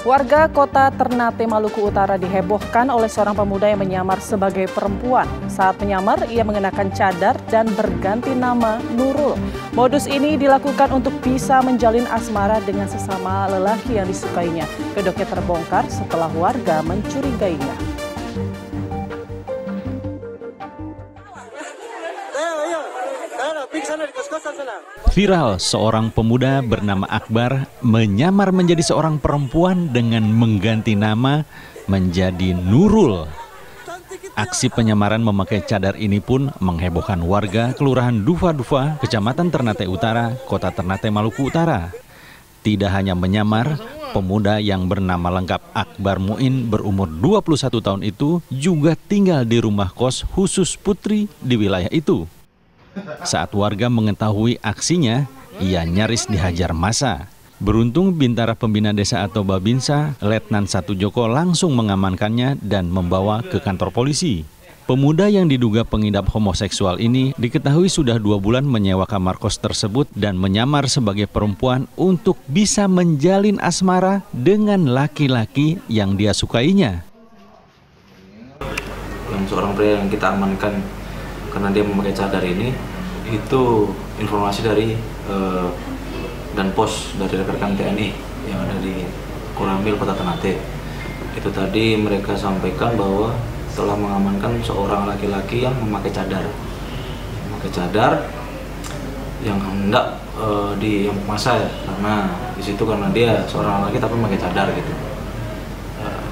Warga kota Ternate, Maluku Utara dihebohkan oleh seorang pemuda yang menyamar sebagai perempuan. Saat menyamar, ia mengenakan cadar dan berganti nama Nurul. Modus ini dilakukan untuk bisa menjalin asmara dengan sesama lelaki yang disukainya. Kedoknya terbongkar setelah warga mencurigainya. Viral, seorang pemuda bernama Akbar menyamar menjadi seorang perempuan dengan mengganti nama menjadi Nurul. Aksi penyamaran memakai cadar ini pun menghebohkan warga Kelurahan Dufa-Dufa, Kecamatan Ternate Utara, Kota Ternate, Maluku Utara. Tidak hanya menyamar, pemuda yang bernama lengkap Akbar Muin berumur 21 tahun itu juga tinggal di rumah kos khusus putri di wilayah itu. Saat warga mengetahui aksinya, ia nyaris dihajar massa. Beruntung Bintara Pembina Desa atau Babinsa, Letnan 1 Joko langsung mengamankannya dan membawa ke kantor polisi. Pemuda yang diduga pengidap homoseksual ini diketahui sudah 2 bulan menyewa kamar kos tersebut dan menyamar sebagai perempuan untuk bisa menjalin asmara dengan laki-laki yang dia sukainya. Yang seorang pria yang kita amankan karena dia memakai cadar ini, itu informasi dari dan pos dari rekan-rekan TNI yang ada di Koramil, Kota Ternate. Itu tadi mereka sampaikan bahwa telah mengamankan seorang laki-laki yang memakai cadar. Memakai cadar yang hendak di masa ya, karena di situ karena dia seorang laki tapi memakai cadar gitu.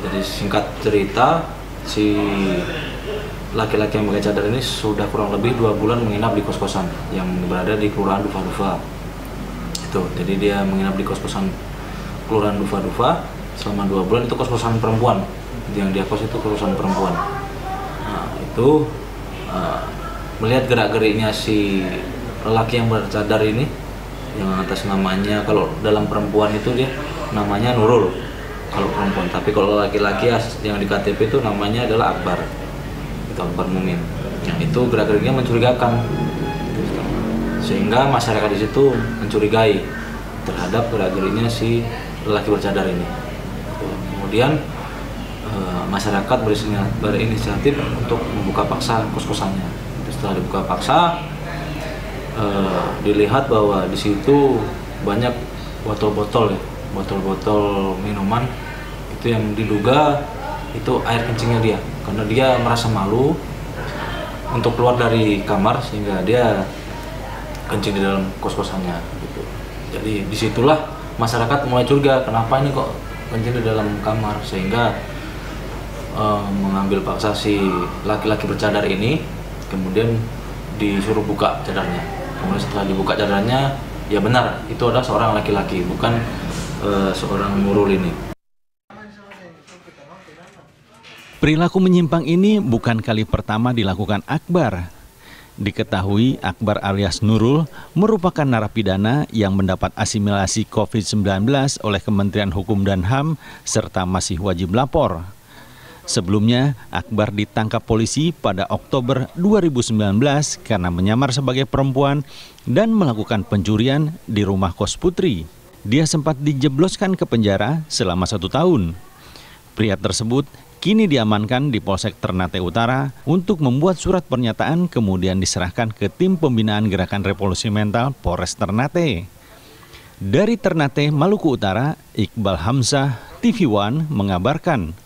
Jadi singkat cerita, si laki-laki yang memakai cadar ini sudah kurang lebih 2 bulan menginap di kos-kosan yang berada di Kelurahan Dufa-Dufa. Itu, jadi dia menginap di kos-kosan Kelurahan Dufa-Dufa selama 2 bulan. Itu kos-kosan perempuan, yang dia kos itu kos-kosan perempuan. Nah, itu melihat gerak-geriknya si lelaki yang bercadar ini, yang atas namanya, kalau dalam perempuan itu dia namanya Nurul kalau perempuan, tapi kalau laki-laki yang di KTP itu namanya adalah Akbar. Itu Akbar Mumin. Yang itu gerak-geriknya mencurigakan, sehingga masyarakat di situ mencurigai terhadap gerak-geriknya si lelaki bercadar ini. Kemudian masyarakat berinisiatif untuk membuka paksa kos-kosannya. Setelah dibuka paksa, dilihat bahwa di situ banyak botol-botol minuman itu yang diduga itu air kencingnya dia, karena dia merasa malu untuk keluar dari kamar sehingga dia kencing di dalam kos-kosannya gitu. Jadi disitulah masyarakat mulai curiga, kenapa ini kok kencing di dalam kamar, sehingga mengambil paksa si laki-laki bercadar ini, kemudian disuruh buka cadarnya. Kemudian setelah dibuka cadarnya, ya benar itu adalah seorang laki-laki, bukan seorang Nurul ini. Perilaku menyimpang ini bukan kali pertama dilakukan Akbar. Diketahui Akbar alias Nurul merupakan narapidana yang mendapat asimilasi COVID-19 oleh Kementerian Hukum dan HAM serta masih wajib lapor. Sebelumnya, Akbar ditangkap polisi pada Oktober 2019 karena menyamar sebagai perempuan dan melakukan pencurian di rumah kos putri. Dia sempat dijebloskan ke penjara selama 1 tahun. Pria tersebut kini diamankan di Polsek Ternate Utara untuk membuat surat pernyataan kemudian diserahkan ke tim pembinaan Gerakan Revolusi Mental Polres Ternate. Dari Ternate, Maluku Utara, Iqbal Hamzah, TV One mengabarkan.